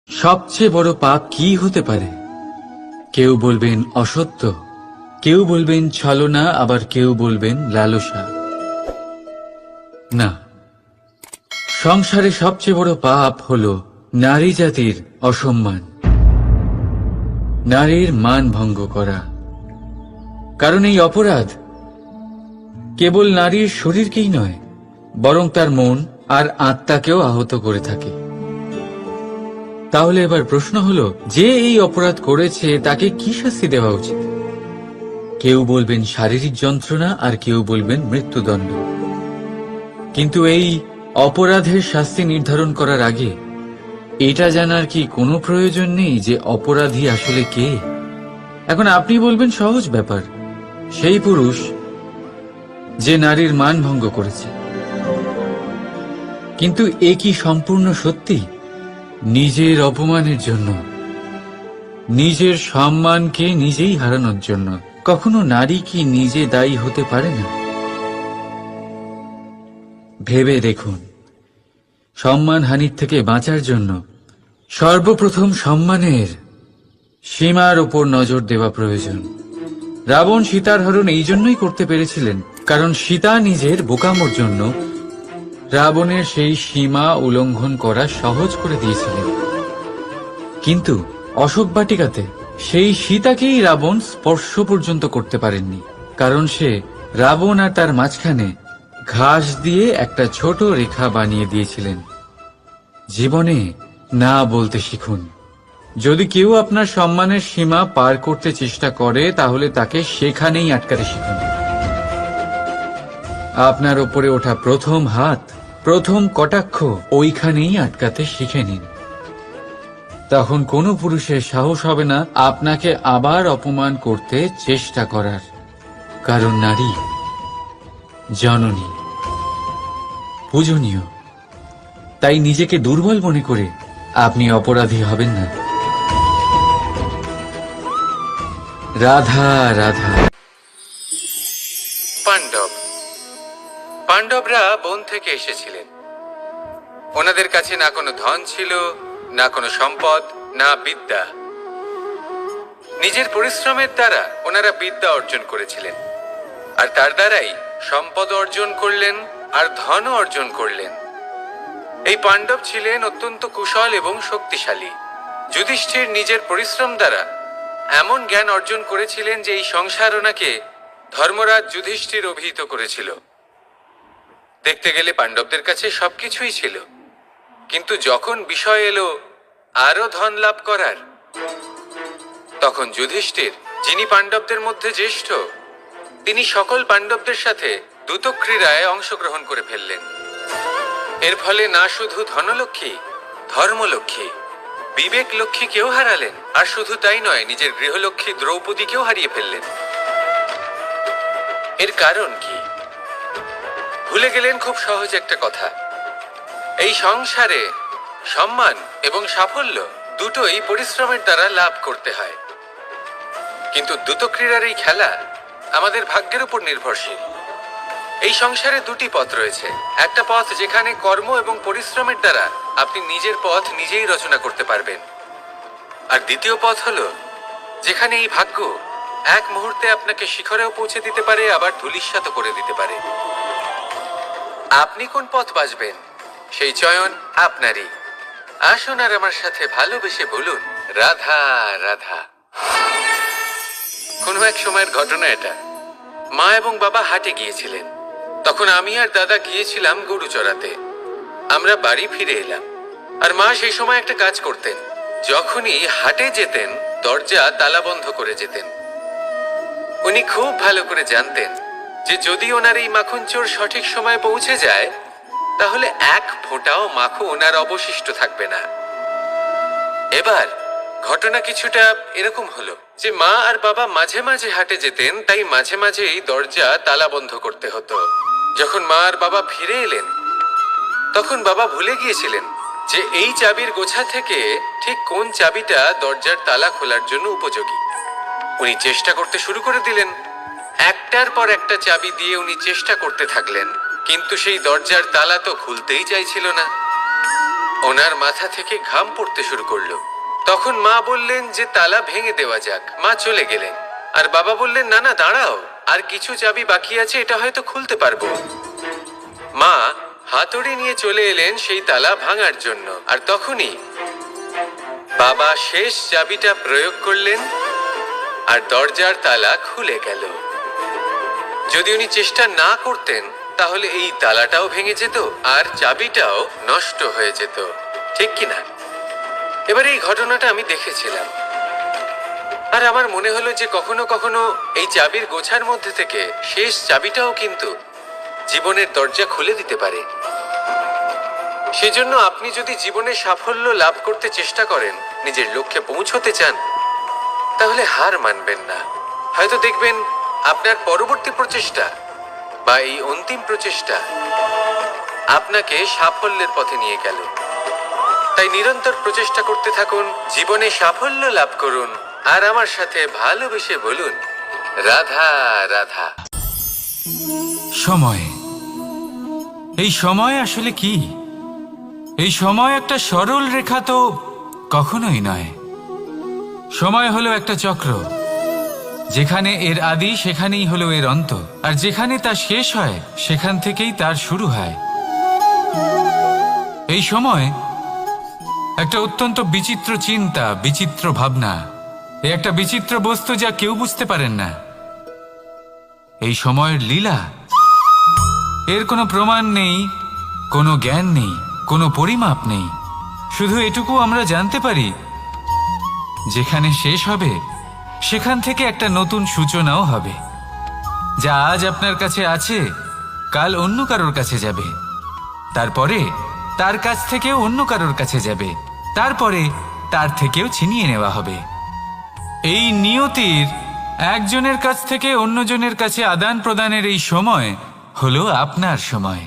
সবচেয়ে বড় পাপ কি হতে পারে? কেউ বলবেন অসত্য, কেউ বলবেন ছলনা, আবার কেউ বলবেন লালসা। না, সংসারে সবচেয়ে বড় পাপ হলো নারী জাতির অসম্মান, নারীর মান ভঙ্গ করা। কারণ এই অপরাধ কেবল নারীর শরীরকেই নয়, বরং তার মন আর আত্মাকেও আহত করে থাকে। তাহলে এবার প্রশ্ন হলো, যে এই অপরাধ করেছে তাকে কি শাস্তি দেওয়া উচিত? কেউ বলবেন শারীরিক যন্ত্রণা, আর কেউ বলবেন মৃত্যুদণ্ড। কিন্তু এই অপরাধের শাস্তি নির্ধারণ করার আগে এটা জানার কি কোনো প্রয়োজন নেই যে অপরাধী আসলে কে? এখন আপনি বলবেন সহজ ব্যাপার, সেই পুরুষ যে নারীর মান ভঙ্গ করেছে। কিন্তু এ কি সম্পূর্ণ সত্যি? নিজের অপমানের জন্য, নিজের সম্মানকে নিজেই হারানোর জন্য কখনো নারী কি নিজে দায়ী হতে পারে না? ভেবে দেখুন, সম্মানহানির থেকে বাঁচার জন্য সর্বপ্রথম সম্মানের সীমার উপর নজর দেওয়া প্রয়োজন। রাবণ সীতার হরণ এই জন্যই করতে পেরেছিলেন কারণ সীতা নিজের বোকামোর জন্য রাবণের সেই সীমা উল্লঙ্ঘন করা সহজ করে দিয়েছিলেন। কিন্তু অশোক বাটিকাতে সেই সীতাকেই রাবণ স্পর্শ পর্যন্ত করতে পারেননি, কারণ সে রাবণ আর তার মাঝখানে ঘাস দিয়ে একটা ছোট রেখা বানিয়ে দিয়েছিলেন। জীবনে না বলতে শিখুন। যদি কেউ আপনার সম্মানের সীমা পার করতে চেষ্টা করে তাহলে তাকে সেখানেই আটকাতে শিখুন। আপনার ওপরে ওঠা প্রথম হাত, প্রথম কটাক্ষ ওইখানেই আটকাতে শিখে নিন। তখন কোনো পুরুষের সাহস হবে না আপনাকে আবার অপমান করতে চেষ্টা করার, কারণ নারী জননী, পূজনীয়। তাই নিজেকে দুর্বল মনে করে আপনি অপরাধী হবেন না। রাধা রাধা। পাণ্ডবরা বন থেকে এসেছিলেন। ওনাদের কাছে না কোনো ধন ছিল, না কোনো সম্পদ, না বিদ্যা। নিজের পরিশ্রমের দ্বারা ওনারা বিদ্যা অর্জন করেছিলেন, আর তার দ্বারাই সম্পদ অর্জন করলেন আর ধনও অর্জন করলেন। এই পাণ্ডব ছিলেন অত্যন্ত কুশল এবং শক্তিশালী। যুধিষ্ঠির নিজের পরিশ্রম দ্বারা এমন জ্ঞান অর্জন করেছিলেন যে এই সংসার ওনাকে ধর্মরাজ যুধিষ্ঠির অভিহিত করেছিল। দেখতে গেলে পাণ্ডবদের কাছে সবকিছুই ছিল, কিন্তু যখন বিষয় এলো আরো ধন লাভ করার, তখন যুধিষ্ঠির, যিনি পাণ্ডবদের মধ্যে জ্যেষ্ঠ, তিনি সকল পাণ্ডবদের সাথে দ্যুতক্রীড়ায় অংশগ্রহণ করে ফেললেন। এর ফলে না শুধু ধনলক্ষ্মী, ধর্মলক্ষ্মী, বিবেক লক্ষ্মীকেও হারালেন, আর শুধু তাই নয়, নিজের গৃহলক্ষ্মী দ্রৌপদীকেও হারিয়ে ফেললেন। এর কারণ কি? ভুলে গেলেন খুব সহজ একটা কথা, এই সংসারে সম্মান এবং সাফল্য দুটোই পরিশ্রমের দ্বারা লাভ করতে হয়। কিন্তু দ্যুতক্রীড়ার এই খেলা আমাদের ভাগ্যের উপর নির্ভরশীল। এই সংসারে দুটি পথ রয়েছে। একটা পথ যেখানে কর্ম এবং পরিশ্রমের দ্বারা আপনি নিজের পথ নিজেই রচনা করতে পারবেন, আর দ্বিতীয় পথ হলো যেখানে এই ভাগ্য এক মুহূর্তে আপনাকে শিখরেও পৌঁছে দিতে পারে, আবার ধূলিসাৎ করে দিতে পারে। আপনি কোন পথ বাছবেন সেই চয়ন আপনারই। আসুন আর আমার সাথে ভালোবেসে বলুন, রাধা রাধা। কোনো এক সময়ের ঘটনা এটা। মা এবং বাবা হাটে গিয়েছিলেন, তখন আমি আর দাদা গিয়েছিলাম গরু চড়াতে। আমরা বাড়ি ফিরে এলাম, আর মা সেই সময় একটা কাজ করতেন। যখনই হাটে যেতেন দরজা তালা বন্ধ করে যেতেন। উনি খুব ভালো করে জানতেন যে যদি ওনার এই মাখন চোর সঠিক সময়ে পৌঁছে যায় তাহলে এক ফোঁটাও মাখন ওনার অবশিষ্ট থাকবে না। এবার ঘটনা কিছুটা এরকম হলো যে মা আর বাবা মাঝে মাঝে হাটে যেতেন, তাই মাঝে মাঝেই দরজা তালা বন্ধ করতে হতো। যখন মা আর বাবা ফিরে এলেন তখন বাবা ভুলে গিয়েছিলেন যে এই চাবির গোছা থেকে ঠিক কোন চাবিটা দরজার তালা খোলার জন্য উপযোগী। উনি চেষ্টা করতে শুরু করে দিলেন, একটার পর একটা চাবি দিয়ে উনি চেষ্টা করতে থাকলেন, কিন্তু সেই দরজার তালা তো খুলতেই চাইছিল না। ওনার মাথা থেকে ঘাম পড়তে শুরু করলো। তখন মা বললেন যে তালা ভেঙে দেওয়া যাক। মা চলে গেলেন, আর বাবা বললেন না না দাঁড়াও, আর কিছু চাবি বাকি আছে, এটা হয়তো খুলতে পারবো। মা হাতুড়ি নিয়ে চলে এলেন সেই তালা ভাঙার জন্য, আর তখনই বাবা শেষ চাবিটা প্রয়োগ করলেন আর দরজার তালা খুলে গেল। যদি উনি চেষ্টা না করতেন তাহলে এই তালাটাও ভেঙে যেত আর চাবিটাও নষ্ট হয়ে যেত, ঠিক কিনা? এবার এই ঘটনাটা আমি দেখেছিলাম, আর আমার মনে হলো যে কখনো কখনো এই চাবির গোছার মধ্যে থেকে শেষ চাবিটাও কিন্তু জীবনের দরজা খুলে দিতে পারে। সেজন্য আপনি যদি জীবনে সাফল্য লাভ করতে চেষ্টা করেন, নিজের লক্ষ্যে পৌঁছতে চান, তাহলে হার মানবেন না। হয়তো দেখবেন আপনার পরবর্তী প্রচেষ্টা বা এই অন্তিম প্রচেষ্টা আপনাকে সাফল্যের পথে নিয়ে গেল। তাই নিরন্তর প্রচেষ্টা করতে থাকুন, জীবনে সাফল্য লাভ করুন, আর আমার সাথে ভালোবেসে বলুন রাধা রাধা। সময়, এই সময় আসলে কি? এই সময় একটা সরল রেখা তো কখনোই নয়। সময় হলো একটা চক্র, যেখানে এর আদি সেখানেই হলো এর অন্ত, আর যেখানে তা শেষ হয় সেখান থেকেই তার শুরু হয়। এই সময় একটা অত্যন্ত বিচিত্র চিন্তা, বিচিত্র ভাবনা, একটা বিচিত্র বস্তু যা কেউ বুঝতে পারেন না। এই সময়ের লীলা, এর কোনো প্রমাণ নেই, কোনো জ্ঞান নেই, কোনো পরিমাপ নেই। শুধু এটুকু আমরা জানতে পারি, যেখানে শেষ হবে সেখান থেকে একটা নতুন সূচনাও হবে। যা আজ আপনার কাছে আছে কাল অন্য কারোর কাছে যাবে, তারপরে তার কাছ থেকেও অন্য কারোর কাছে যাবে, তারপরে তার থেকেও ছিনিয়ে নেওয়া হবে। এই নিয়তির একজনের কাছ থেকে অন্যজনের কাছে আদান প্রদানের এই সময় হলো আপনার সময়।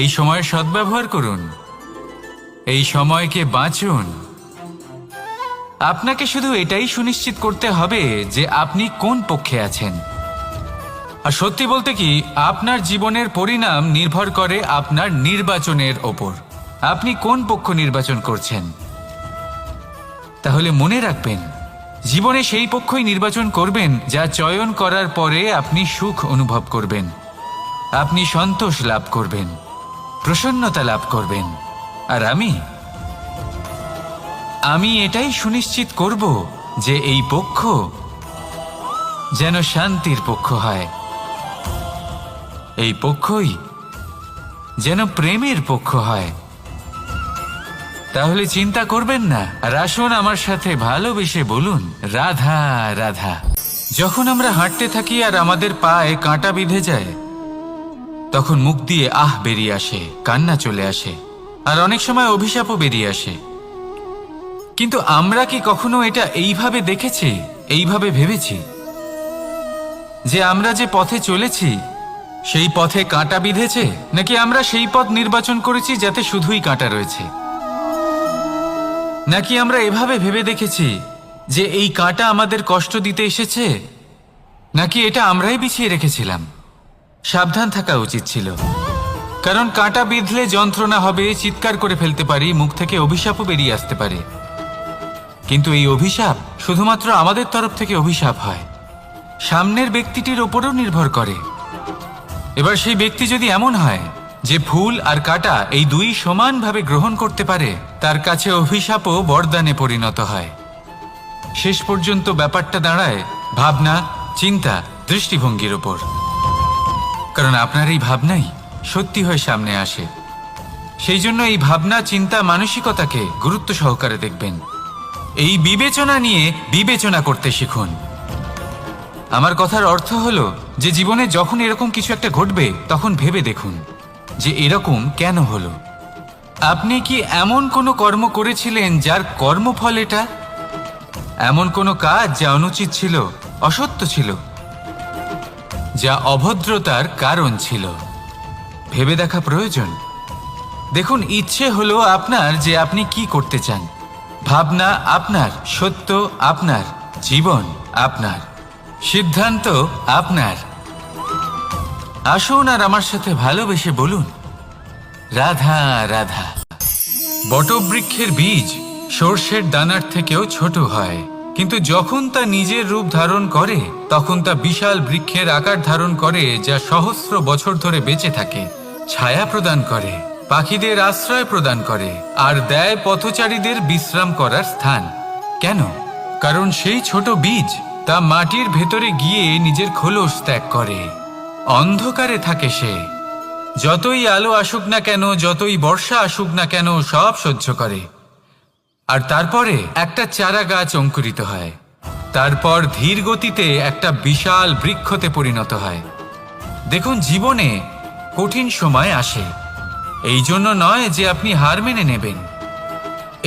এই সময়ের সদ্ব্যবহার করুন, এই সময়কে বাঁচুন। আপনাকে শুধু এটাই সুনিশ্চিত করতে হবে যে আপনি কোন পক্ষে আছেন। আর সত্যি বলতে কি, আপনার জীবনের পরিণাম নির্ভর করে আপনার নির্বাচনের ওপর। আপনি কোন পক্ষ নির্বাচন করছেন। তাহলে মনে রাখবেন, জীবনে সেই পক্ষই নির্বাচন করবেন যা চয়ন করার পরে আপনি সুখ অনুভব করবেন, আপনি সন্তোষ লাভ করবেন, প্রসন্নতা লাভ করবেন। আর আমি এটাই সুনিশ্চিত করব যে এই পক্ষ যেন শান্তির পক্ষ হয়, এই পক্ষই যেন প্রেমের পক্ষ হয়। তাহলে চিন্তা করবেন না, আর আসুন আমার সাথে ভালোবেসে বলুন রাধা রাধা। যখন আমরা হাঁটতে থাকি আর আমাদের পায়ে কাঁটা বিঁধে যায়, তখন মুখ দিয়ে আহ বেরিয়ে আসে, কান্না চলে আসে, আর অনেক সময় অভিশাপও বেরিয়ে আসে। কিন্তু আমরা কি কখনো এটা এইভাবে দেখেছি, এইভাবে ভেবেছি যে আমরা যে পথে চলেছি সেই পথে কাঁটা বিঁধেছে, নাকি আমরা সেই পথ নির্বাচন করেছি যাতে শুধুই কাঁটা রয়েছে? নাকি আমরা এভাবে ভেবে দেখেছি যে এই কাঁটা আমাদের কষ্ট দিতে এসেছে, নাকি এটা আমরাই বিছিয়ে রেখেছিলাম? সাবধান থাকা উচিত ছিল, কারণ কাঁটা বিঁধলে যন্ত্রণা হবে, চিৎকার করে ফেলতে পারি, মুখ থেকে অভিশাপও বেরিয়ে আসতে পারে। কিন্তু এই অভিশাপ শুধুমাত্র আমাদের তরফ থেকে অভিশাপ হয়, সামনের ব্যক্তিটির ওপরও নির্ভর করে। এবার সেই ব্যক্তি যদি এমন হয় যে ফুল আর কাঁটা এই দুই সমানভাবে গ্রহণ করতে পারে, তার কাছে অভিশাপও বরদানে পরিণত হয়। শেষ পর্যন্ত ব্যাপারটা দাঁড়ায় ভাবনা, চিন্তা, দৃষ্টিভঙ্গির ওপর। কারণ আপনার এই ভাবনাই সত্যি হয়ে সামনে আসে। সেই জন্য এই ভাবনা, চিন্তা, মানসিকতাকে গুরুত্ব সহকারে দেখবেন। এই বিবেচনা নিয়ে বিবেচনা করতে শিখুন। আমার কথার অর্থ হলো যে জীবনে যখন এরকম কিছু একটা ঘটবে, তখন ভেবে দেখুন যে এরকম কেন হলো। আপনি কি এমন কোনো কর্ম করেছিলেন যার কর্মফল এটা? এমন কোনো কাজ যা অনুচিত ছিল, অসত্য ছিল, যা অভদ্রতার কারণ ছিল? ভেবে দেখা প্রয়োজন। দেখুন, ইচ্ছে হলো আপনার যে আপনি কি করতে চান, ভাবনা আপনার, সত্য আপনার, জীবন আপনার। সিদ্ধান্ত আপনার। আসুন আর আমার সাথে ভালোবেসে বলুন, রাধা রাধা। বটবৃক্ষের বীজ সর্ষের দানার থেকেও ছোট হয়, কিন্তু যখন তা নিজের রূপ ধারণ করে তখন তা বিশাল বৃক্ষের আকার ধারণ করে, যা সহস্র বছর ধরে বেঁচে থাকে, ছায়া প্রদান করে, পাখিদের আশ্রয় প্রদান করে, আর দেয় পথচারীদের বিশ্রাম করার স্থান। কেন? কারণ সেই ছোট বীজ তা মাটির ভেতরে গিয়ে নিজের খোলস ত্যাগ করে। অন্ধকারে থাকে সে, যতই আলো আসুক না কেন, যতই বর্ষা আসুক না কেন, সব সহ্য করে। আর তারপরে একটা চারা গাছ অঙ্কুরিত হয়, তারপর ধীর গতিতে একটা বিশাল বৃক্ষতে পরিণত হয়। দেখুন, জীবনে কঠিন সময় আসে, এই জন্য নয় যে আপনি হার মেনে নেবেন,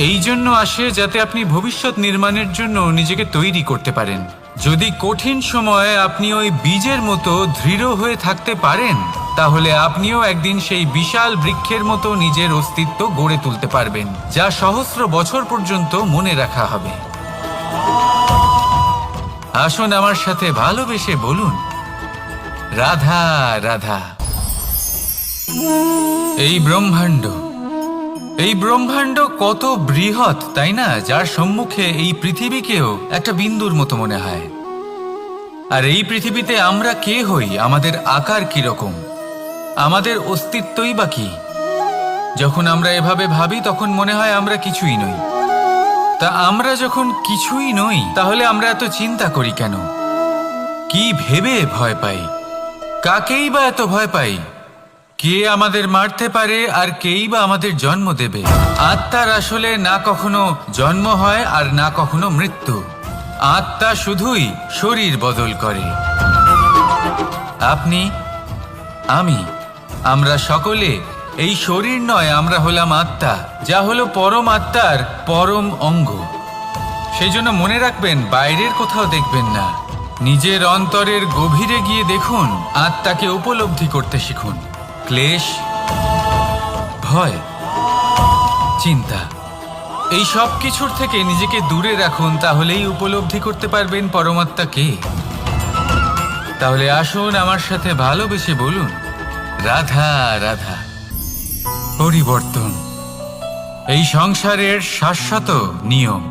এই জন্য আসে যাতে আপনি ভবিষ্যৎ নির্মাণের জন্য নিজেকে তৈরি করতে পারেন। যদি কঠিন সময়ে আপনি ওই বীজের মতো দৃঢ় হয়ে থাকতে পারেন, তাহলে আপনিও একদিন সেই বিশাল বৃক্ষের মতো নিজের অস্তিত্ব গড়ে তুলতে পারবেন, যা সহস্র বছর পর্যন্ত মনে রাখা হবে। আসুন আমার সাথে ভালোবেসে বলুন, রাধা রাধা। এই ব্রহ্মাণ্ড কত বৃহৎ, তাই না? যার সম্মুখে এই পৃথিবীকেও একটা বিন্দুর মতো মনে হয়। আর এই পৃথিবীতে আমরা কে হই, আমাদের আকার কিরকম, আমাদের অস্তিত্বই বা কি? যখন আমরা এভাবে ভাবি তখন মনে হয় আমরা কিছুই নই। তা আমরা যখন কিছুই নই, তাহলে আমরা এত চিন্তা করি কেন? কি ভেবে ভয় পাই? কাকেই বা এত ভয় পাই? কে আমাদের মারতে পারে আর কেই বা আমাদের জন্ম দেবে? আত্মার আসলে না কখনো জন্ম হয় আর না কখনো মৃত্যু। আত্মা শুধুই শরীর বদল করে। আপনি, আমি, আমরা সকলে এই শরীর নয়, আমরা হলাম আত্মা, যা হলো পরম আত্মার পরম অঙ্গ। সেই জন্য মনে রাখবেন, বাইরের কোথাও দেখবেন না, নিজের অন্তরের গভীরে গিয়ে দেখুন, আত্মাকে উপলব্ধি করতে শিখুন। ক্লেশ, ভয়, চিন্তা, এই সব কিছুর থেকে নিজেকে দূরে রাখুন, তাহলেই উপলব্ধি করতে পারবেন পরমাত্মাকে। তাহলে আসুন আমার সাথে ভালোবেসে বলুন, রাধা রাধা। পরিবর্তন এই সংসারের শাশ্বত নিয়ম।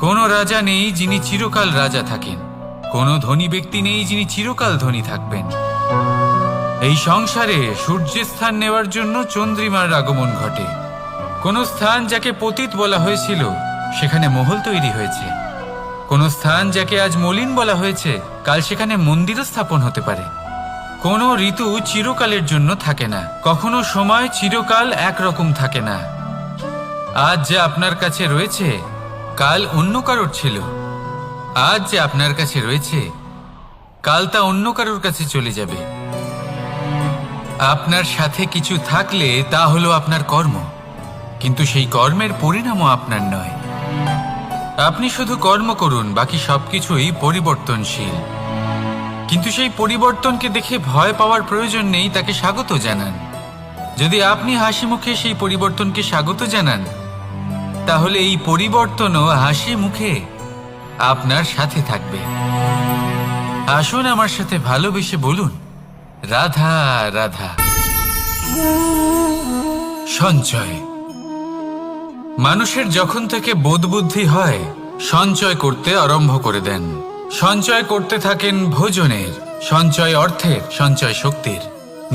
কোনো রাজা নেই যিনি চিরকাল রাজা থাকেন, কোনো ধনী ব্যক্তি নেই যিনি চিরকাল ধনী থাকবেন। এই সংসারে সূর্যের স্থান নেওয়ার জন্য চন্দ্রিমার আগমন ঘটে। কোন স্থান যাকে পতিত বলা হয়েছিল, সেখানে মহল তৈরি হয়েছে। কোন স্থান যাকে আজ মলিন বলা হয়েছে, কাল সেখানে মন্দিরও স্থাপন হতে পারে। কোনো ঋতু চিরকালের জন্য থাকে না, কখনো সময় চিরকাল একরকম থাকে না। আজ যে আপনার কাছে রয়েছে, কাল অন্য কারোর ছিল। আজ যে আপনার কাছে রয়েছে, কাল তা অন্য কারোর কাছে চলে যাবে। আপনার সাথে কিছু থাকলে তা হলো আপনার কর্ম, কিন্তু সেই কর্মের পরিণামও আপনার নয়। আপনি শুধু কর্ম করুন, বাকি সবকিছুই পরিবর্তনশীল। কিন্তু সেই পরিবর্তনকে দেখে ভয় পাওয়ার প্রয়োজন নেই, তাকে স্বাগত জানান। যদি আপনি হাসি মুখে সেই পরিবর্তনকে স্বাগত জানান, তাহলে এই পরিবর্তনও হাসি মুখে আপনার সাথে থাকবে। আসুন আমার সাথে ভালোবেসে বলুন, রাধা রাধা। সঞ্চয়। মানুষের যখন থেকে বোধবুদ্ধি হয়, সঞ্চয় করতে আরম্ভ করে দেন। সঞ্চয় করতে থাকেন ভোজনের, সঞ্চয় অর্থের, সঞ্চয় শক্তির।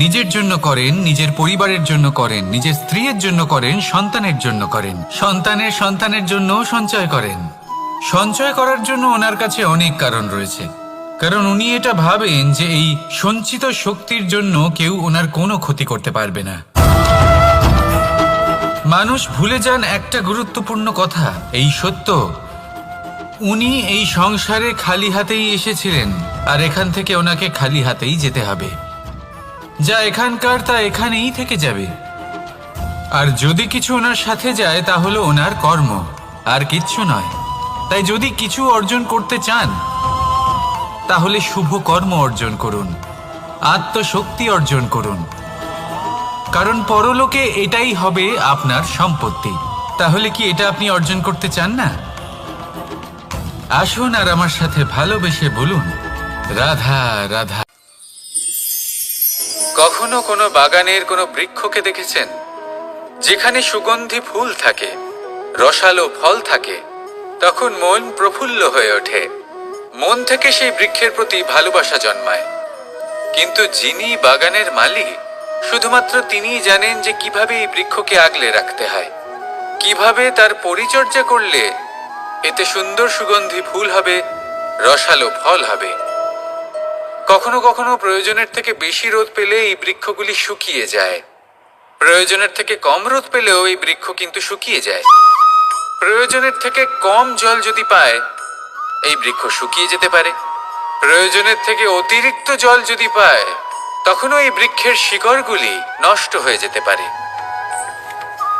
নিজের জন্য করেন, নিজের পরিবারের জন্য করেন, নিজের স্ত্রীর জন্য করেন, সন্তানের জন্য করেন, সন্তানের জন্য সঞ্চয় করেন। সঞ্চয় করার জন্য ওনার কাছে অনেক কারণ রয়েছে, কারণ উনি এটা ভাবেন যে এই সঞ্চিত শক্তির জন্য কেউ ওনার কোনো ক্ষতি করতে পারবে না। মানুষ ভুলে যান একটা গুরুত্বপূর্ণ কথা, এই সত্য, উনি এই সংসারে খালি হাতেই এসেছিলেন, আর এখান থেকে ওনাকে খালি হাতেই যেতে হবে। যা এখানকার তা এখানেই থেকে যাবে। আর যদি কিছু ওনার সাথে যায়, তা হলো ওনার কর্ম, আর কিচ্ছু নয়। তাই যদি কিছু অর্জন করতে চান, তাহলে শুভ কর্ম অর্জন করুন, আত্মশক্তি অর্জন করুন, কারণ পরলোকে এটাই হবে আপনার সম্পত্তি। তাহলে কি এটা আপনি অর্জন করতে চান না? আসুন আর আমার সাথে ভালোবেসে বলুন, রাধা রাধা। কখনো কোনো বাগানের কোনো বৃক্ষকে দেখেছেন যেখানে সুগন্ধি ফুল থাকে, রসালো ফল থাকে? তখন মন প্রফুল্ল হয়ে ওঠে, মন থেকে সেই বৃক্ষের প্রতি ভালোবাসা জন্মায়। কিন্তু যিনি বাগানের মালিক, শুধুমাত্র তিনিই জানেন যে কিভাবে এই বৃক্ষকে আগলে রাখতে হয়, কিভাবে তার পরিচর্যা করলে এতে সুন্দর সুগন্ধি ফুল হবে, রসালো ফল হবে। কখনো কখনো প্রয়োজনের থেকে বেশি রোদ পেলে এই বৃক্ষগুলি শুকিয়ে যায়, প্রয়োজনের থেকে কম রোদ পেলেও এই বৃক্ষ কিন্তু শুকিয়ে যায়। প্রয়োজনের থেকে কম জল যদি পায়, এই বৃক্ষ শুকিয়ে যেতে পারে। প্রয়োজনের থেকে অতিরিক্ত জল যদি পায়, তখনও এই বৃক্ষের শিকড়গুলি নষ্ট হয়ে যেতে পারে।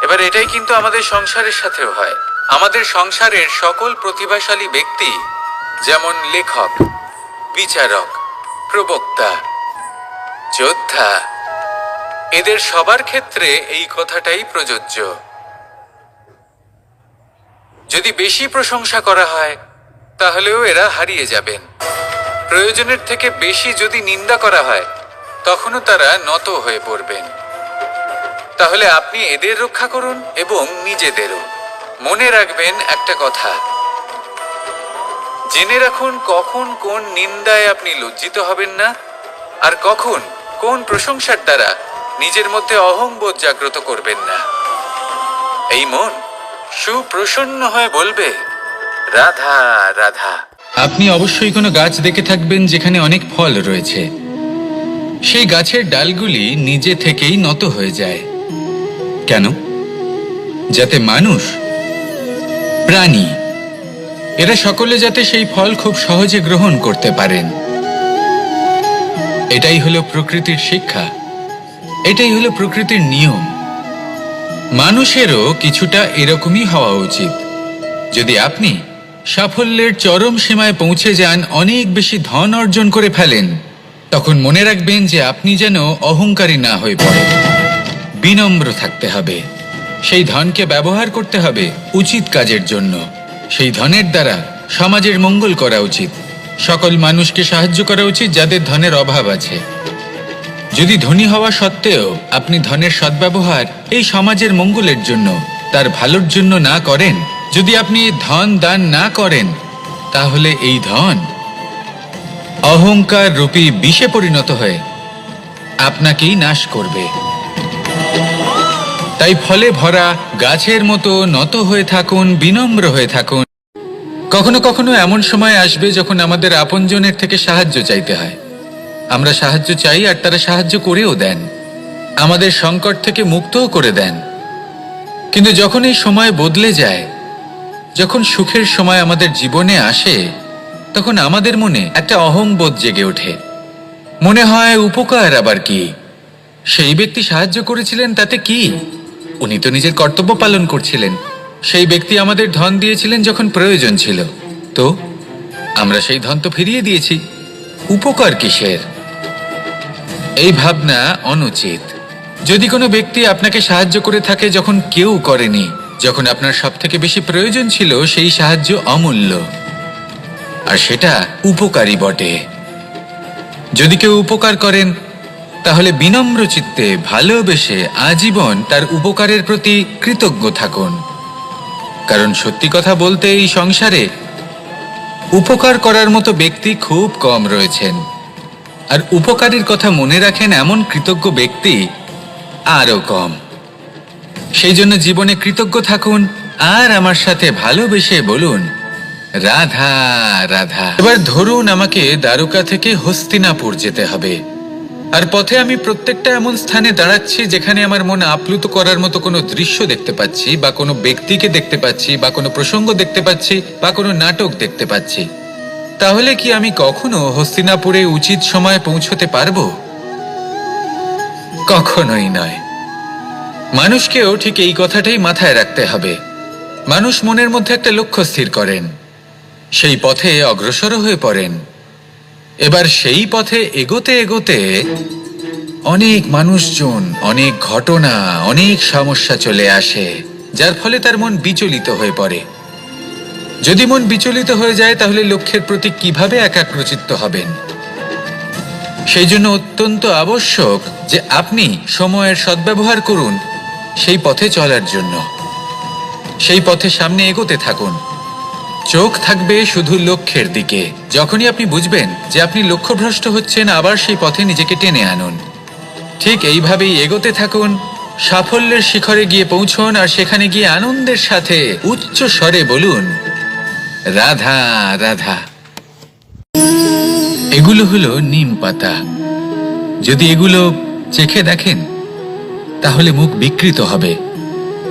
এবার এটাই কিন্তু আমাদের সংসারের সাথেও হয়। আমাদের সংসারের সকল প্রতিভাশালী ব্যক্তি, যেমন লেখক, বিচারক, প্রবক্তা, যোদ্ধা, এদের সবার ক্ষেত্রে এই কথাটাই প্রযোজ্য। যদি বেশি প্রশংসা করা হয়, তাহলেও এরা হারিয়ে যাবেন। প্রয়োজনের থেকে বেশি যদি নিন্দা করা হয়, তখনও তারা নত হয়ে পড়বেন। তাহলে আপনি এদের রক্ষা করুন এবং নিজেদেরও। মনে রাখবেন একটা কথা, জেনে রাখুন কখন কোন নিন্দায় আপনি লজ্জিত হবেন না, আর কখন কোন প্রশংসার দ্বারা নিজের মধ্যে অহংবোধ জাগ্রত করবেন না। এই মন সুপ্রসন্ন হয়ে বলবে, রাধা রাধা। আপনি অবশ্যই কোনো গাছ দেখে থাকবেন যেখানে অনেক ফল রয়েছে। সেই গাছের ডালগুলি নিজে থেকেই নত হয়ে যায়। কেন? যাতে মানুষ, প্রাণী, এরা সকলে যাতে সেই ফল খুব সহজে গ্রহণ করতে পারেন। এটাই হলো প্রকৃতির শিক্ষা, এটাই হলো প্রকৃতির নিয়ম। মানুষেরও কিছুটা এরকমই হওয়া উচিত। যদি আপনি সাফল্যের চরম সীমায় পৌঁছে যান, অনেক বেশি ধন অর্জন করে ফেলেন, তখন মনে রাখবেন যে আপনি যেন অহংকারী না হয়ে পড়েন। বিনম্র থাকতে হবে। সেই ধনকে ব্যবহার করতে হবে উচিত কাজের জন্য। সেই ধনের দ্বারা সমাজের মঙ্গল করা উচিত। সকল মানুষকে সাহায্য করা উচিত যাদের ধনের অভাব আছে। যদি ধনী হওয়া সত্ত্বেও আপনি ধনের সদ্ব্যবহার এই সমাজের মঙ্গলের জন্য, তার ভালোর জন্য না করেন, যদি আপনি ধন দান না করেন, তাহলে এই ধন অহংকার রূপী বিষে পরিণত হয়ে আপনাকেই নাশ করবে। তাই ফলে ভরা গাছের মতো নত হয়ে থাকুন, বিনম্র হয়ে থাকুন। কখনো কখনো এমন সময় আসবে যখন আমাদের আপনজনের থেকে সাহায্য চাইতে হয়। আমরা সাহায্য চাই আর তারা সাহায্য করেও দেন, আমাদের সংকট থেকে মুক্তও করে দেন। কিন্তু যখন এই সময় বদলে যায়, যখন সুখের সময় আমাদের জীবনে আসে, তখন আমাদের মনে একটা অহংবোধ জেগে ওঠে। মনে হয় উপকার আবার কি, সেই ব্যক্তি সাহায্য করেছিলেন তাতে কি, উনি তো নিজের কর্তব্য পালন করছিলেন। সেই ব্যক্তি আমাদের ধন দিয়েছিলেন যখন প্রয়োজন ছিল, তো আমরা সেই ধন তো ফিরিয়ে দিয়েছি, উপকার কিসের? এই ভাবনা অনুচিত। যদি কোনো ব্যক্তি আপনাকে সাহায্য করে থাকে যখন কেউ করেনি, যখন আপনার সব থেকে বেশি প্রয়োজন ছিল, সেই সাহায্য অমূল্য, আর সেটা উপকারী বটে। যদি কেউ উপকার করেন, তাহলে বিনম্র চিত্তে ভালোবেসে আজীবন তার উপকারের প্রতি কৃতজ্ঞ থাকুন। কারণ সত্যি কথা বলতে এই সংসারে উপকার করার মতো ব্যক্তি খুব কম রয়েছেন, আর উপকারীর কথা মনে রাখেন এমন কৃতজ্ঞ ব্যক্তি আরো কম। সেই জন্য জীবনে কৃতজ্ঞ থাকুন আর আমার সাথে ভালোবেসে বলুন, রাধা রাধা। এবার ধরুন আমাকে দ্বারকা থেকে হস্তিনাপুর যেতে হবে, আর পথে আমি প্রত্যেকটা এমন স্থানে দাঁড়াচ্ছি যেখানে আমার মন আপ্লুত করার মতো কোনো দৃশ্য দেখতে পাচ্ছি, বা কোনো ব্যক্তিকে দেখতে পাচ্ছি, বা কোনো প্রসঙ্গ দেখতে পাচ্ছি, বা কোনো নাটক দেখতে পাচ্ছি। তাহলে কি আমি কখনো হস্তিনাপুরে উচিত সময়ে পৌঁছতে পারবো? কখনোই নয়। মানুষকেও ঠিক এই কথাটাই মাথায় রাখতে হবে। মানুষ মনের মধ্যে একটা লক্ষ্য স্থির করেন, সেই পথে অগ্রসর হয়ে পড়েন। এবার সেই পথে এগোতে এগোতে অনেক মানুষজন, অনেক ঘটনা, অনেক সমস্যা চলে আসে, যার ফলে তার মন বিচলিত হয়ে পড়ে। যদি মন বিচলিত হয়ে যায় তাহলে লক্ষ্যের প্রতি কিভাবে একাগ্রচিত্ত হবেন? সেই জন্য অত্যন্ত আবশ্যক যে আপনি সময়ের সদ্ব্যবহার করুন সেই পথে চলার জন্য। সেই পথে সামনে এগোতে থাকুন। চোখ থাকবে শুধু লক্ষ্যের দিকে। যখনই আপনি বুঝবেন যে আপনি লক্ষ্যভ্রষ্ট হচ্ছেন, আবার সেই পথে নিজেকে টেনে আনুন। ঠিক এইভাবেই এগোতে থাকুন, সাফল্যের শিখরে গিয়ে পৌঁছন, আর সেখানে গিয়ে আনন্দের সাথে উচ্চ স্বরে বলুন, রাধা রাধা। এগুলো হলো নিম পাতা। যদি এগুলো চেখে দেখেন তাহলে মুখ বিকৃত হবে।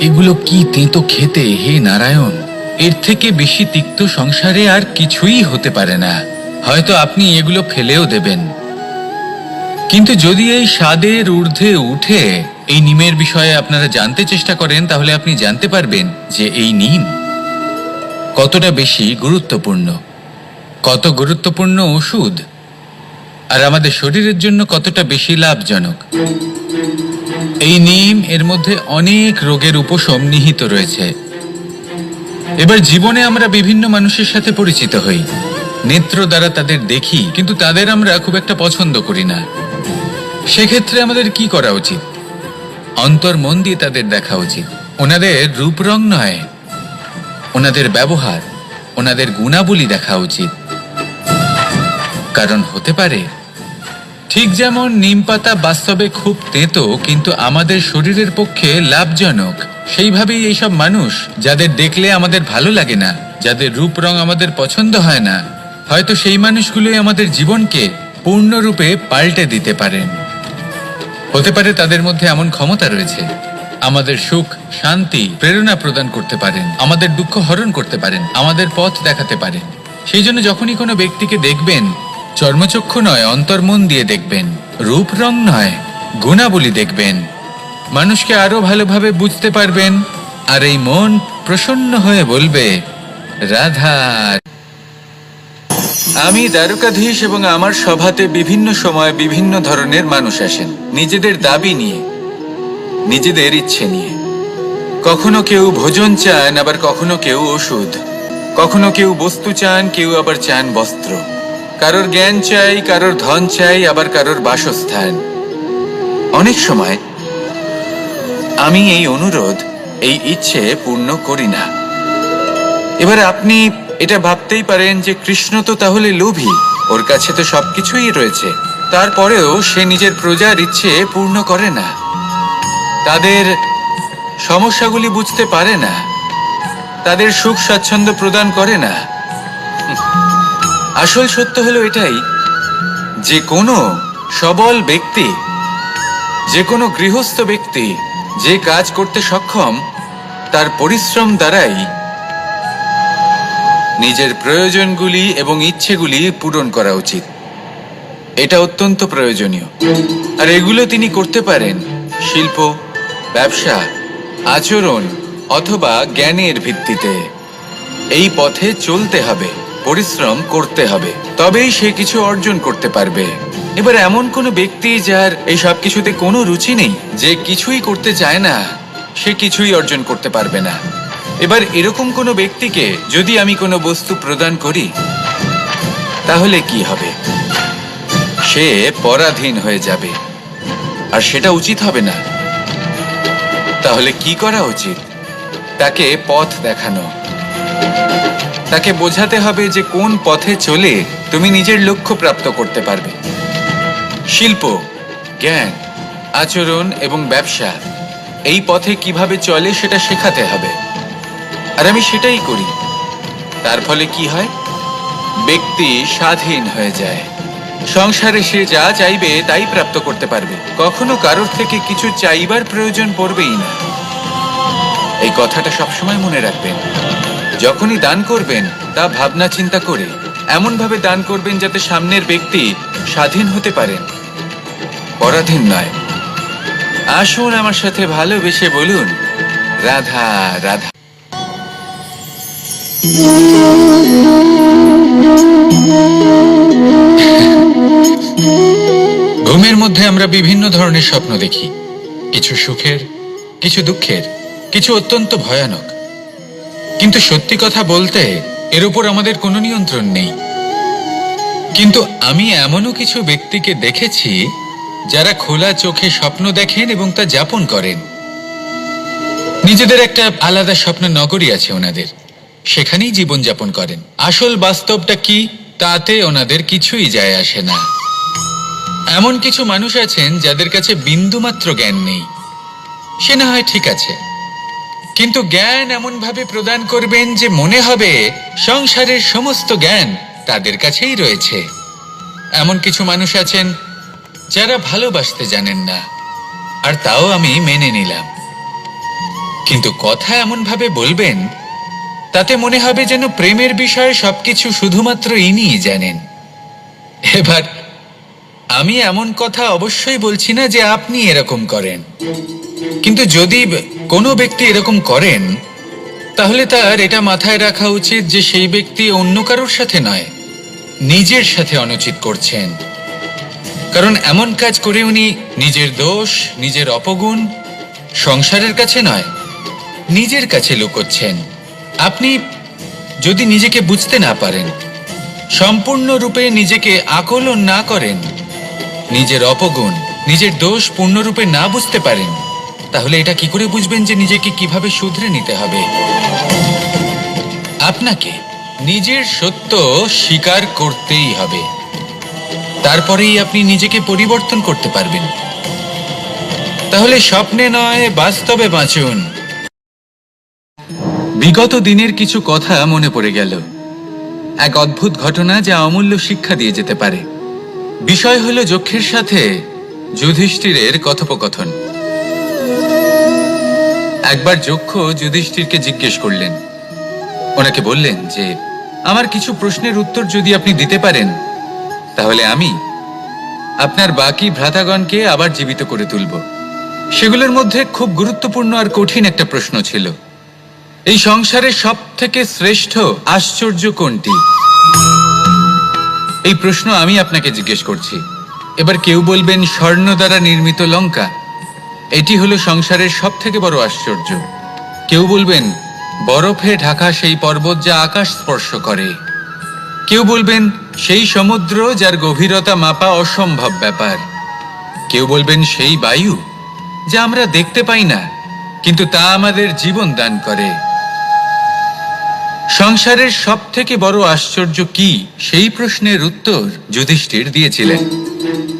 এগুলো কি তেতো খেতে, হে নারায়ণ! এর থেকে বেশি তিক্ত সংসারে আর কিছুই হতে পারে না। হয়তো আপনি এগুলো ফেলেও দেবেন, কিন্তু যদি এই স্বাদের ঊর্ধ্বে উঠে এই নিমের বিষয়ে আপনারা জানতে চেষ্টা করেন, তাহলে আপনি জানতে পারবেন যে এই নিম কতটা বেশি গুরুত্বপূর্ণ, কত গুরুত্বপূর্ণ ওষুধ, আর আমাদের শরীরের জন্য কতটা বেশি লাভজনক। এই নিম, এর মধ্যে অনেক রোগের উপশম নিহিত রয়েছে। এবার জীবনে আমরা বিভিন্ন মানুষের সাথে পরিচিত হই, নেত্র দ্বারা তাদের দেখি, কিন্তু তাদের আমরা খুব একটা পছন্দ করি না। সেক্ষেত্রে আমাদের কি করা উচিত? অন্তর মন দিয়ে তাদের দেখা উচিত। ওনাদের রূপ রং নয়, ওনাদের ব্যবহার, ওনাদের গুণাবলী দেখা উচিত। কারণ হতে পারে ঠিক যেমন নিম পাতা বাস্তবে খুব তেতো কিন্তু আমাদের শরীরের পক্ষে লাভজনক, সেইভাবেই এইসব মানুষ যাদের দেখলে আমাদের ভালো লাগে না, যাদের রূপ রং আমাদের পছন্দ হয় না, হয়তো সেই মানুষগুলোই আমাদের জীবনকে পূর্ণরূপে পাল্টে দিতে পারেন। হতে পারে তাদের মধ্যে এমন ক্ষমতা রয়েছে, আমাদের সুখ, শান্তি, প্রেরণা প্রদান করতে পারেন, আমাদের দুঃখ হরণ করতে পারেন, আমাদের পথ দেখাতে পারেন। সেই জন্য যখনই কোনো ব্যক্তিকে দেখবেন, চর্মচক্ষু নয়, অন্তর্মন দিয়ে দেখবেন, রূপ রং নয়, গুণাবলী দেখবেন। মানুষকে আরো ভালোভাবে বুঝতে পারবেন, আর এই মন প্রসন্ন হয়ে বলবে, রাধা। আমি দ্বারকাধীশ এবং আমার সভাতে বিভিন্ন সময় বিভিন্ন ধরনের মানুষ আসেন, নিজেদের দাবি নিয়ে, নিজেদের ইচ্ছে নিয়ে। কখনো কেউ ভোজন চান, আবার কখনো কেউ ওষুধ। কখনো কেউ বস্তু চান, কেউ আবার চান বস্ত্র। কারোর জ্ঞান চাই, কারোর ধন চাই, আবার কারোর বাসস্থান। অনেক সময় আমি এই অনুরোধ, এই ইচ্ছে পূর্ণ করি না। এবার আপনি এটা ভাবতেই পারেন যে কৃষ্ণ তো তাহলে লোভী, ওর কাছে তো সবকিছুই রয়েছে, তারপরেও সে নিজের প্রজার ইচ্ছে পূর্ণ করে না, তাদের সমস্যাগুলি বুঝতে পারে না, তাদের সুখ স্বাচ্ছন্দ্য প্রদান করে না। আসল সত্য হলো এটাই যে কোনো সবল ব্যক্তি, যে কোনো গৃহস্থ ব্যক্তি যে কাজ করতে সক্ষম, তার পরিশ্রম দ্বারাই নিজের প্রয়োজনগুলি এবং ইচ্ছেগুলি পূরণ করা উচিত। এটা অত্যন্ত প্রয়োজনীয়, আর এগুলো তিনি করতে পারেন শিল্প, ব্যবসা, আচরণ অথবা জ্ঞানের ভিত্তিতে। এই পথে চলতে হবে, পরিশ্রম করতে হবে, তবেই সে কিছু অর্জন করতে পারবে। এবার এমন কোনো ব্যক্তি যার এই সব কিছুতে কোনো রুচি নেই, যে কিছুই করতে চায় না, সে কিছুই অর্জন করতে পারবে না। এবার এরকম কোনো ব্যক্তিকে যদি আমি কোনো বস্তু প্রদান করি, তাহলে কি হবে? সে পরাধীন হয়ে যাবে, আর সেটা উচিত হবে না। তাহলে কি করা উচিত? তাকে পথ দেখানো, তাকে বোঝাতে হবে যে কোন পথে চলে তুমি নিজের লক্ষ্য প্রাপ্ত করতে পারবে। শিল্প, জ্ঞান, আচরণ এবং ব্যবসা, এই পথে কিভাবে চলে সেটা শেখাতে হবে, আর আমি সেটাই করি। তার ফলে কি হয়? ব্যক্তি স্বাধীন হয়ে যায়। সংসারে সে যা চাইবে তাই প্রাপ্ত করতে পারবে, কখনো কারোর থেকে কিছু চাইবার প্রয়োজন পড়বেই না। এই কথাটা সবসময় মনে রাখবেন। যখনই দান করবেন তা ভাবনা চিন্তা করে এমন ভাবে দান করবেন যাতে সামনের ব্যক্তি স্বাধীন হতে পারেন, পরাধীন নয়। আসুন আমার সাথে ভালোবেসে বলুন, রাধা রাধা। ঘুমের মধ্যে আমরা বিভিন্ন ধরনের স্বপ্ন দেখি, কিছু সুখের, কিছু দুঃখের, কিছু অত্যন্ত ভয়ানক। কিন্তু সত্যি কথা বলতে এর উপর আমাদের কোনো নিয়ন্ত্রণ নেই। কিন্তু আমি এমনও কিছু ব্যক্তিকে দেখেছি যারা খোলা চোখে স্বপ্ন দেখেন এবং তা যাপন করেন। নিজেদের একটা আলাদা স্বপ্ন নগরী আছে ওনাদের, সেখানেই জীবন যাপন করেন। আসল বাস্তবটা কি তাতে ওনাদের কিছুই যায় আসে না। এমন কিছু মানুষ আছেন যাদের কাছে বিন্দুমাত্র জ্ঞান নেই, সে না হয় ঠিক আছে, কিন্তু জ্ঞান এমন ভাবে প্রদান করবেন যে মনে হবে সংসারের সমস্ত জ্ঞান তাদের কাছেই রয়েছে। এমন কিছু মানুষ আছেন যারা ভালোবাসতে জানেন না, আর তাও আমি মেনে নিলাম, কিন্তু কথা এমন ভাবে বলবেন তাতে মনে হবে যেন প্রেমের বিষয়ে সবকিছু শুধুমাত্র ইনিই জানেন। এবার আমি এমন কথা অবশ্যই বলছি না যে আপনি এরকম করেন, কিন্তু যদি কোনো ব্যক্তি এরকম করেন তাহলে তার এটা মাথায় রাখা উচিত যে সেই ব্যক্তি অন্য কারোর সাথে নয়, নিজের সাথে অনুচিত করছেন। কারণ এমন কাজ করে উনি নিজের দোষ, নিজের অপগুণ সংসারের কাছে নয়, নিজের কাছে লুকোচ্ছেন। আপনি যদি নিজেকে বুঝতে না পারেন, সম্পূর্ণরূপে নিজেকে আকলন না করেন, নিজের অপগুণ, নিজের দোষ পূর্ণরূপে না বুঝতে পারেন, তাহলে এটা কি করে বুঝবেন যে নিজেকে কিভাবে শুধরে নিতে হবে? আপনাকে নিজের সত্য স্বীকার করতেই হবে, তারপরেই আপনি নিজেকে পরিবর্তন করতে পারবেন। তাহলে স্বপ্নে নয়, বাস্তবে বাঁচুন। বিগত দিনের কিছু কথা মনে পড়ে গেল, এক অদ্ভুত ঘটনা যা অমূল্য শিক্ষা দিয়ে যেতে পারে। বিষয় হলো যক্ষের সাথে যুধিষ্ঠিরের কথোপকথন। একবার যক্ষ যুধিষ্ঠিরকে জিজ্ঞেস করলেন, ওনাকে বললেন যে আমার কিছু প্রশ্নের উত্তর যদি আপনি দিতে পারেন তাহলে আমি আপনার বাকি ভ্রাতাগণকে আবার জীবিত করে তুলব। সেগুলোর মধ্যে খুব গুরুত্বপূর্ণ আর কঠিন একটা প্রশ্ন ছিল, এই সংসারের সব থেকে শ্রেষ্ঠ আশ্চর্য কোনটি? এই প্রশ্ন আমি আপনাকে জিজ্ঞেস করছি। এবার কেউ বলবেন স্বর্ণ দ্বারা নির্মিত লঙ্কা, এটি হলো সংসারের সব থেকে বড় আশ্চর্য। কেউ বলবেন বরফে ঢাকা সেই পর্বত যা আকাশ স্পর্শ করে। কেউ বলবেন সেই সমুদ্র যার গভীরতা মাপা অসম্ভব ব্যাপার। কেউ বলবেন সেই বায়ু যা আমরা দেখতে পাই না, কিন্তু তা আমাদের জীবন দান করে। সংসারের সব থেকে বড় আশ্চর্য কি, সেই প্রশ্নের উত্তর যুধিষ্ঠির দিয়েছিলেন,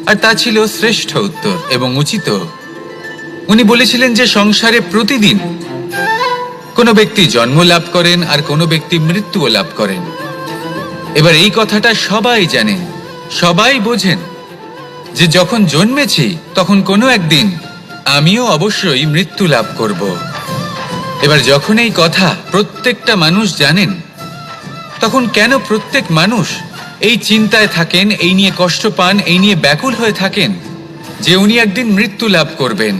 আর তা ছিল শ্রেষ্ঠ উত্তর এবং উচিত। উনি বলেছিলেন যে সংসারে প্রতিদিন কোনো ব্যক্তি জন্ম লাভ করেন আর কোনো ব্যক্তি মৃত্যুও লাভ করেন। এবার এই কথাটা সবাই জানেন, সবাই বোঝেন যে যখন জন্মেছি তখন কোনো একদিন আমিও অবশ্যই মৃত্যু লাভ করব। এবার যখন এই কথা প্রত্যেকটা মানুষ জানেন, তখন কেন প্রত্যেক মানুষ এই চিন্তায় থাকেন, এই নিয়ে কষ্ট পান, এই নিয়ে ব্যাকুল হয়ে থাকেন যে উনি একদিন মৃত্যু লাভ করবেন,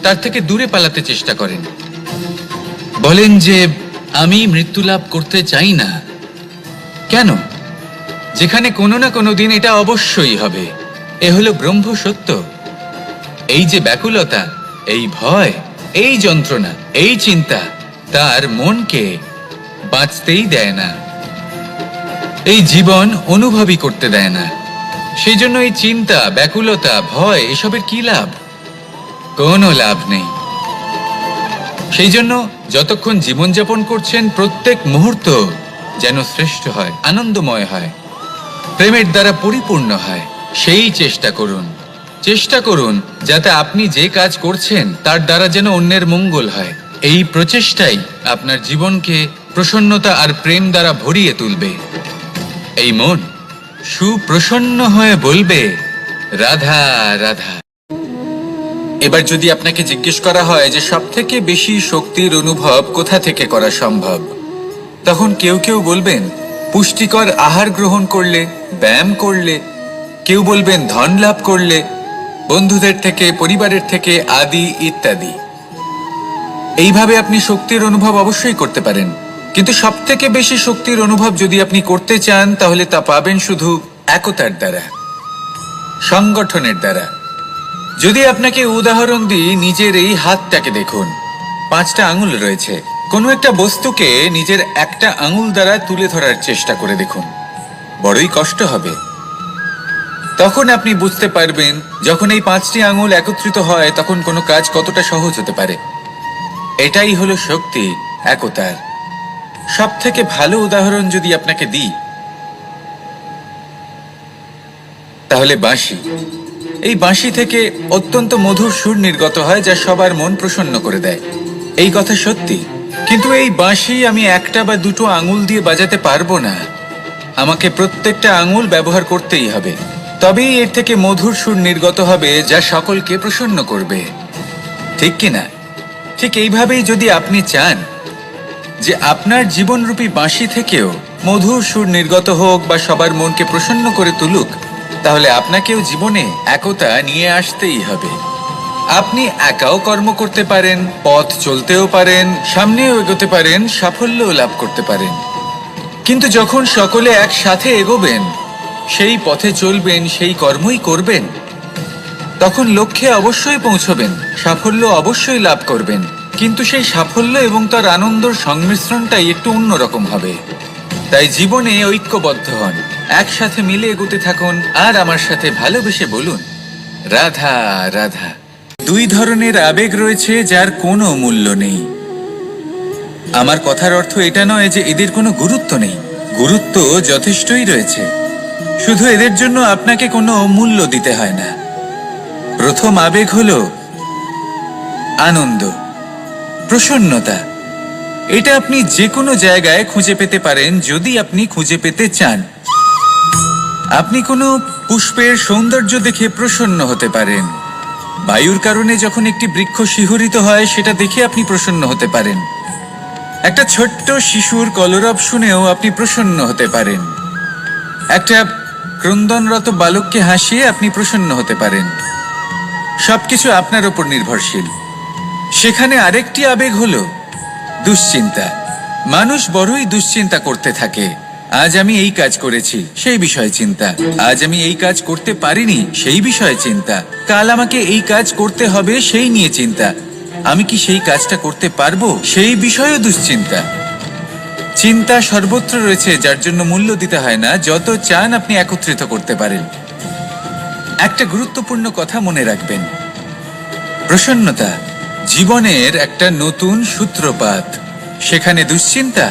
তার থেকে দূরে পালাতে চেষ্টা করেন? বলেন যে আমি মৃত্যু লাভ করতে চাই না। কেন? যেখানে কোনো না কোনো দিন এটা অবশ্যই হবে। এ হলো ব্রহ্ম সত্য। এই যে ব্যাকুলতা, এই ভয়, এই যন্ত্রণা, এই চিন্তা তার মনকে বাঁচতেই দেয় না, এই জীবন অনুভবই করতে দেয় না। সেই জন্য এই চিন্তা, ব্যাকুলতা, ভয় এসবের কি লাভ? কোনো লাভ নেই। সেই জন্য যতক্ষণ জীবনযাপন করছেন প্রত্যেক মুহূর্ত যেন শ্রেষ্ঠ হয়, আনন্দময় হয়, প্রেমের দ্বারা পরিপূর্ণ হয়, সেই চেষ্টা করুন। চেষ্টা করুন যাতে আপনি যে কাজ করছেন তার দ্বারা যেন অন্যের মঙ্গল হয়। এই প্রচেষ্টাই আপনার জীবনকে প্রসন্নতা আর প্রেম দ্বারা ভরিয়ে তুলবে। এই মন সুপ্রসন্ন হয়ে বলবে রাধা রাধা। এবার যদি আপনাকে জিজ্ঞেস করা হয় যে সব থেকে বেশি শক্তির অনুভব কোথা থেকে করা সম্ভব, তখন কেউ কেউ বলবেন পুষ্টিকর আহার গ্রহণ করলে, ব্যায়াম করলে, কেউ বলবেন ধন লাভ করলে, বন্ধুদের থেকে, পরিবারের থেকে, আদি ইত্যাদি। এইভাবে আপনি শক্তির অনুভব অবশ্যই করতে পারেন, কিন্তু সব থেকে বেশি শক্তির অনুভব যদি আপনি করতে চান তাহলে তা পাবেন শুধু একতার দ্বারা, সংগঠনের দ্বারা। যদি আপনাকে উদাহরণ দিই, নিজের এই হাতটাকে দেখুন, 5টা আঙুল রয়েছে, কোনো একটা বস্তুকে নিজের একটা আঙুল দ্বারা তুলে ধরার চেষ্টা করে দেখুন, বড়ই কষ্ট হবে। তখন আপনি বুঝতে পারবেন যখন এই 5টি আঙুল একত্রিত হয় তখন কোনো কাজ কতটা সহজ হতে পারে। এটাই হলো শক্তি একতার। সব থেকে ভালো উদাহরণ যদি আপনাকে দিই তাহলে বাঁশি। এই বাঁশি থেকে অত্যন্ত মধুর সুর নির্গত হয় যা সবার মন প্রসন্ন করে দেয়। এই কথা সত্যি, কিন্তু এই বাঁশি আমি একটা বা দুটো আঙুল দিয়ে বাজাতে পারবো না। আমাকে প্রত্যেকটা আঙুল ব্যবহার করতেই হবে, তবেই এর থেকে মধুর সুর নির্গত হবে যা সকলকে প্রসন্ন করবে, ঠিক কিনা? ঠিক এইভাবেই যদি আপনি চান যে আপনার জীবনরূপী বাঁশি থেকেও মধুর সুর নির্গত হোক বা সবার মনকে প্রসন্ন করে তুলুক, তাহলে আপনাকেও জীবনে একতা নিয়ে আসতেই হবে। আপনি একাও কর্ম করতে পারেন, পথ চলতেও পারেন, সামনেও এগোতে পারেন, সাফল্যও লাভ করতে পারেন। কিন্তু যখন সকলে একসাথে এগোবেন, সেই পথে চলবেন, সেই কর্মই করবেন, তখন লক্ষ্যে অবশ্যই পৌঁছবেন, সাফল্য অবশ্যই লাভ করবেন। কিন্তু সেই সাফল্য এবং তার আনন্দর সংমিশ্রণটাই একটু অন্যরকম হবে। তাই জীবনে ঐক্যবদ্ধ হন, একসাথে মিলে এগোতে থাকুন, আর আমার সাথে ভালোবেসে বলুন রাধা রাধা। 2 ধরনের আবেগ রয়েছে যার কোনো মূল্য নেই। আমার কথার অর্থ এটা নয় যে এদের কোনো গুরুত্ব নেই, গুরুত্ব যথেষ্টই রয়েছে, শুধু এদের জন্য আপনাকে কোনো মূল্য দিতে হয় না। প্রথম আবেগ হলো আনন্দ, প্রসন্নতা। এটা আপনি যে কোনো জায়গায় খুঁজে পেতে পারেন যদি আপনি খুঁজে পেতে চান। আপনি কোনো পুষ্পের সৌন্দর্য দেখে প্রসন্ন হতে পারেন। বায়ুর কারণে যখন একটি বৃক্ষ শিহরিত হয় সেটা দেখে আপনি প্রসন্ন হতে পারেন। একটা ছোট্ট শিশুর কলরব শুনেও আপনি প্রসন্ন হতে পারেন। একটা ক্রন্দনরত বালককে হাসিয়ে আপনি প্রসন্ন হতে পারেন। সবকিছু আপনার উপর নির্ভরশীল। সেখানে আরেকটি আবেগ হলো দুশ্চিন্তা। মানুষ বড়ই দুশ্চিন্তা করতে থাকে। আজ আমি এই কাজ করেছি, সেই বিষয়ে চিন্তা। আজ আমি এই কাজ করতে পারিনি, সেই বিষয়ে চিন্তা। কাল আমাকে এই কাজ করতে হবে, সেই নিয়ে চিন্তা। আমি কি সেই কাজটা করতে পারবো, সেই বিষয়েও দুশ্চিন্তা। চিন্তা সর্বত্র রয়েছে, যার জন্য মূল্য দিতে হয় না। যত চান আপনি একত্রিত করতে পারেন। একটা গুরুত্বপূর্ণ কথা মনে রাখবেন, প্রসন্নতা জীবনের একটা নতুন সূত্রপাত। সেখানে দুশ্চিন্তা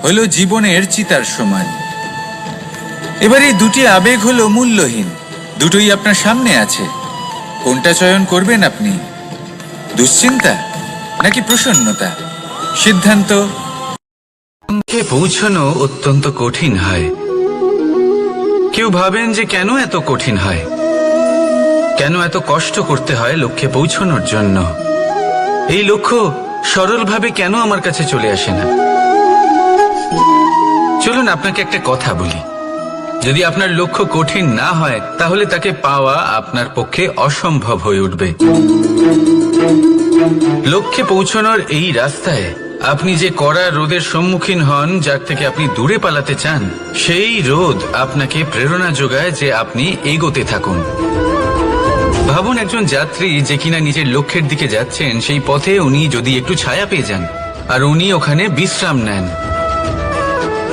হলো জীবনের চিতার সমান। এবার এই দুটি আবেগ হলো মূল্যহীন, দুটোই আপনার সামনে আছে। কোনটা চয়ন করবেন আপনি, দুশ্চিন্তা নাকি প্রসন্নতা? সিদ্ধান্ত। লক্ষ্যে পৌঁছানো অত্যন্ত কঠিন হয়। কেউ ভাবেন যে কেন এত কঠিন হয়, কেন এত কষ্ট করতে হয় লক্ষ্যে পৌঁছানোর জন্য। এই লক্ষ্য সরলভাবে কেন আমার কাছে চলে আসে না? চলুন আপনাকে একটা কথা বলি, যদি আপনার লক্ষ্য কঠিন না হয় তাহলে তাকে পাওয়া আপনার পক্ষে অসম্ভব হয়ে উঠবে। লক্ষ্যে পৌঁছানোর এই রাস্তায় আপনি যে কড়া রোদের সম্মুখীন হন, যার থেকে আপনি দূরে পালাতে চান, সেই রোদ আপনাকে প্রেরণা যোগায় যে আপনি এগোতে থাকুন। ভাবুন একজন যাত্রী যে কিনা নিজের লক্ষ্যের দিকে যাচ্ছেন, সেই পথে উনি যদি একটু ছায়া পেয়ে যান আর উনি ওখানে বিশ্রাম নেন,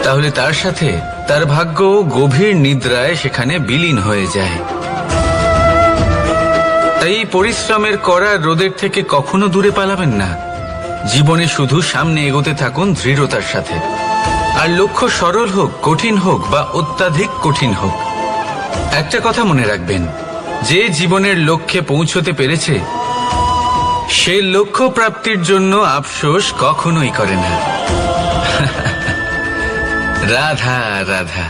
তাহলে তার সাথে তার ভাগ্য গভীর নিদ্রায় সেখানে বিলীন হয়ে যায়। তাই পরিশ্রমের করা রোদের থেকে কখনো দূরে পালাবেন না। জীবনে শুধু সামনে এগোতে থাকুন দৃঢ়তার সাথে। আর লক্ষ্য সরল হোক, কঠিন হোক বা অত্যাধিক কঠিন হোক, একটা কথা মনে রাখবেন, যে জীবনের লক্ষ্যে পৌঁছতে পেরেছে সে লক্ষ্য প্রাপ্তির জন্য আফসোস কখনোই করে না। রাধা রাধা।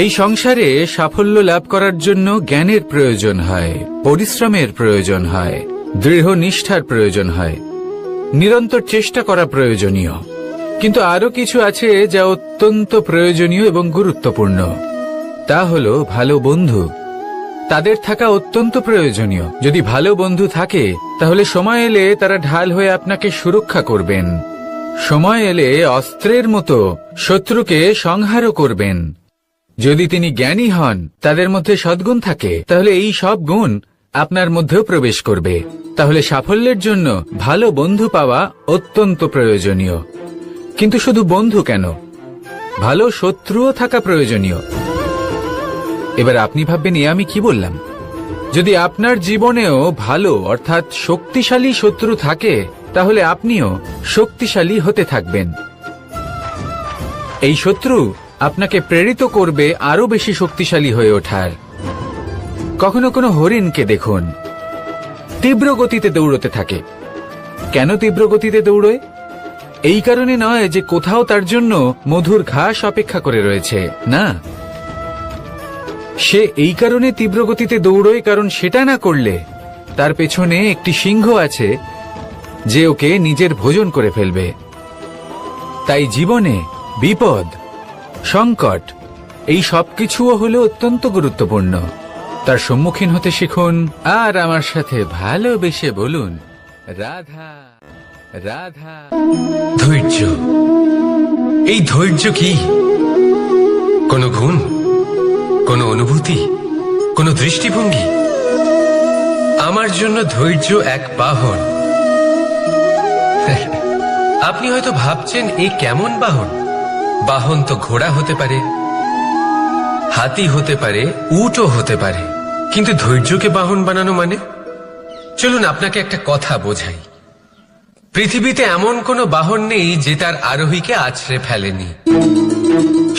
এই সংসারে সাফল্য লাভ করার জন্য জ্ঞানের প্রয়োজন হয়, পরিশ্রমের প্রয়োজন হয়, দৃঢ় নিষ্ঠার প্রয়োজন হয়, নিরন্তর চেষ্টা করা প্রয়োজনীয়। কিন্তু আরো কিছু আছে যা অত্যন্ত প্রয়োজনীয় এবং গুরুত্বপূর্ণ। তা হলো ভালো বন্ধু। তাদের থাকা অত্যন্ত প্রয়োজনীয়। যদি ভালো বন্ধু থাকে তাহলে সময় এলে তারা ঢাল হয়ে আপনাকে সুরক্ষা করবেন। সময় এলে অস্ত্রের মতো শত্রুকে সংহারও করবেন। যদি তিনি জ্ঞানী হন, তাদের মধ্যে সদ্গুণ থাকে, তাহলে এই সব গুণ আপনার মধ্যেও প্রবেশ করবে। তাহলে সাফল্যের জন্য ভালো বন্ধু পাওয়া অত্যন্ত প্রয়োজনীয়। কিন্তু শুধু বন্ধু কেন, ভালো শত্রুও থাকা প্রয়োজনীয়। এবার আপনি ভাববেন এ আমি কি বললাম? যদি আপনার জীবনেও ভালো অর্থাৎ শক্তিশালী শত্রু থাকে, তাহলে আপনিও শক্তিশালী হতে থাকবেন। এই শত্রু আপনাকে প্রেরিত করবে আরো বেশি শক্তিশালী হয়ে ওঠার। কখনো কোনো হরিণকে দেখুন, তীব্র গতিতে দৌড়তে থাকে। কেন তীব্র গতিতে দৌড়য়? এই কারণে নয় যে কোথাও তার জন্য মধুর ঘাস অপেক্ষা করে রয়েছে, না। সে এই কারণে তীব্র গতিতে দৌড়য় কারণ সেটা না করলে তার পেছনে একটি সিংহ আছে যে ওকে নিজের ভোজন করে ফেলবে। তাই জীবনে বিপদ, সংকট এই সবকিছুও হলো অত্যন্ত গুরুত্বপূর্ণ। তার সম্মুখীন হতে শিখুন আর আমার সাথে ভালোবেসে বলুন, রাধা রাধা। ধৈর্য, এই ধৈর্য কি কোনো গুণ, কোনো অনুভূতি, কোনো দৃষ্টিভঙ্গি? আমার জন্য ধৈর্য এক বাহন। আপনি হয়তো ভাবছেন এই কেমন বাহন? বাহন তো ঘোড়া হতে পারে, হাতি হতে পারে, উটও হতে পারে, কিন্তু ধৈর্যকে বাহন বানানো মানে? চলুন আপনাকে একটা কথা বোঝাই। পৃথিবীতে এমন কোনো বাহন নেই যে তার আরোহীকে আছড়ে ফেলেনি।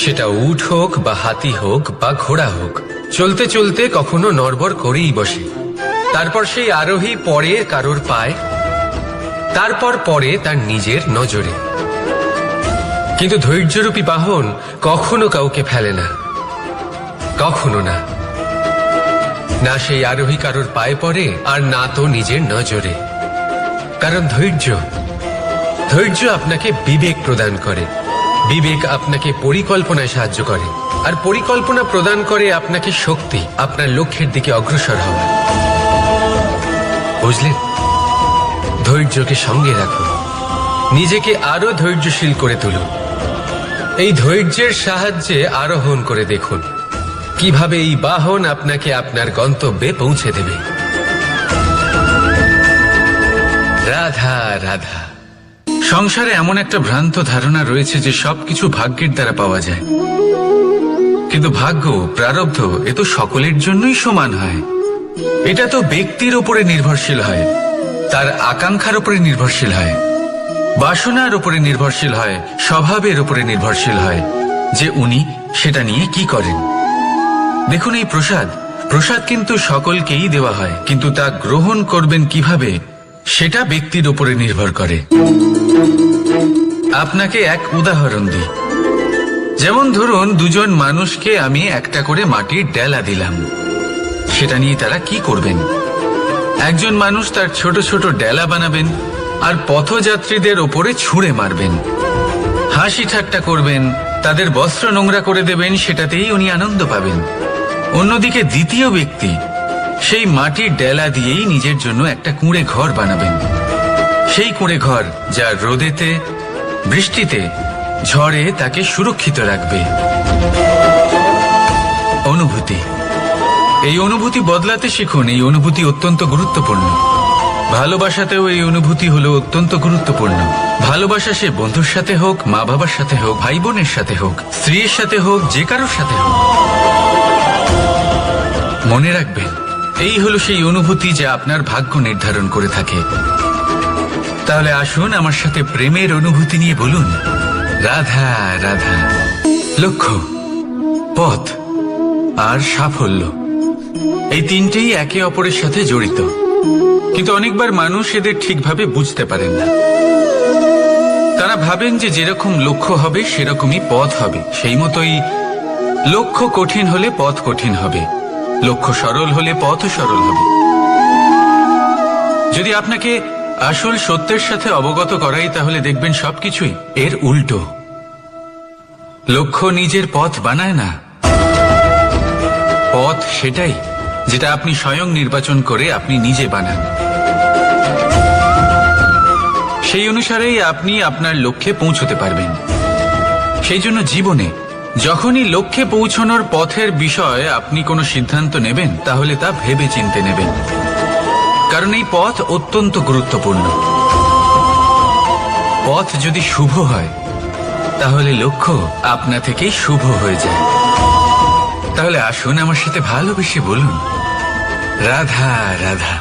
সেটা উট হোক বা হাতি হোক বা ঘোড়া হোক, চলতে চলতে কখনো নড়বড় করেই বসে। তারপর সেই আরোহী পড়ে কারোর পায়, তারপর পড়ে তার নিজের নজরে। কিন্তু ধৈর্যরূপী বাহন কখনো কাউকে ফেলে না, কখনো না। না সেই আরোহী কারোর পায়ে পড়ে আর না তো নিজের নজরে। কারণ ধৈর্য আপনাকে বিবেক প্রদান করে, বিবেক আপনাকে পরিকল্পনায় সাহায্য করে, আর পরিকল্পনা প্রদান করে আপনাকে শক্তি, আপনার লক্ষ্যের দিকে অগ্রসর হওয়ার। বুঝলেন? ধৈর্যকে সঙ্গে রাখুন, নিজেকে আরো ধৈর্যশীল করে তুলুন। এই ধৈর্যের সাহায্যে আরোহণ করে দেখুন কিভাবে এই বাহন আপনাকে আপনার গন্তব্যে পৌঁছে দেবে। রাধা রাধা। সংসারে এমন একটা ভ্রান্ত ধারণা রয়েছে যে সবকিছু ভাগ্যের দ্বারা পাওয়া যায়, কিন্তু ভাগ্য, প্রারব্ধ এ তো সকলের জন্যই সমান হয়। এটা তো ব্যক্তির উপরে নির্ভরশীল হয়, তার আকাঙ্ক্ষার উপরে নির্ভরশীল হয়, বাসনার উপরে নির্ভরশীল হয়, স্বভাবের উপরে নির্ভরশীল হয় যে উনি সেটা নিয়ে কি করেন। দেখুন, এই প্রসাদ কিন্তু সকলকেই দেওয়া হয়, কিন্তু তা গ্রহণ করবেন কিভাবে সেটা ব্যক্তির উপরে নির্ভর করে। আপনাকে এক উদাহরণ দিই। যেমন ধরুন, দুজন মানুষকে আমি একটা করে মাটির ডেলা দিলাম, সেটা নিয়ে তারা কি করবেন? একজন মানুষ তার ছোট ছোট ডেলা বানাবেন আর পথযাত্রীদের ওপরে ছুঁড়ে মারবেন, হাসি ঠাট্টা করবেন, তাদের বস্ত্র নোংরা করে দেবেন, সেটাতেই উনি আনন্দ পাবেন। অন্যদিকে দ্বিতীয় ব্যক্তি সেই মাটির ডেলা দিয়েই নিজের জন্য একটা কুঁড়ে ঘর বানাবেন। সেই কুঁড়ে ঘর যা রোদেতে, বৃষ্টিতে, ঝড়ে তাকে সুরক্ষিত রাখবে। অনুভূতি, এই অনুভূতি বদলাতে শিখুন। এই অনুভূতি অত্যন্ত গুরুত্বপূর্ণ। ভালোবাসাতেও এই অনুভূতি হলো অত্যন্ত গুরুত্বপূর্ণ। ভালোবাসা সে বন্ধুর সাথে হোক, মা বাবার সাথে হোক, ভাই বোনের সাথে হোক, স্ত্রীর সাথে হোক, যে কারোর সাথে হোক। মনে রাখবেন, এই হলো সেই অনুভূতি যা আপনার ভাগ্য নির্ধারণ করে থাকে। তাহলে আসুন আমার সাথে প্রেমের অনুভূতি নিয়ে বলুন, রাধা রাধা। লক্ষ্য, পথ আর সাফল্য, এই তিনটেই একে অপরের সাথে জড়িত, কিন্তু অনেকবার মানুষ এদের ঠিকভাবে বুঝতে পারেন না। তারা ভাবেন যে যেরকম লক্ষ্য হবে সেরকমই পথ হবে, সেই মতোই লক্ষ্য কঠিন হলে পথ কঠিন হবে, লক্ষ্য সরল হলে পথও সরল হবে। যদি আপনাকে আসল সত্যের সাথে অবগত করাই, তাহলে দেখবেন সবকিছুই এর উল্টো। লক্ষ্য নিজের পথ বানায় না, পথ সেটাই যেটা আপনি স্বয়ং নির্বাচন করে আপনি নিজে বানান। সেই অনুসারেই আপনি আপনার লক্ষ্যে পৌঁছতে পারবেন। সেই জন্য জীবনে যখনই লক্ষ্যে পৌঁছানোর পথের বিষয়ে আপনি কোনো সিদ্ধান্ত নেবেন, তাহলে তা ভেবে চিন্তে নেবেন। কারণ এই পথ অত্যন্ত গুরুত্বপূর্ণ। পথ যদি শুভ হয় তাহলে লক্ষ্য আপনা থেকেই শুভ হয়ে যায়। তাহলে আসুন আমার সাথে ভালোবেসে বলুন, রাধা রাধা।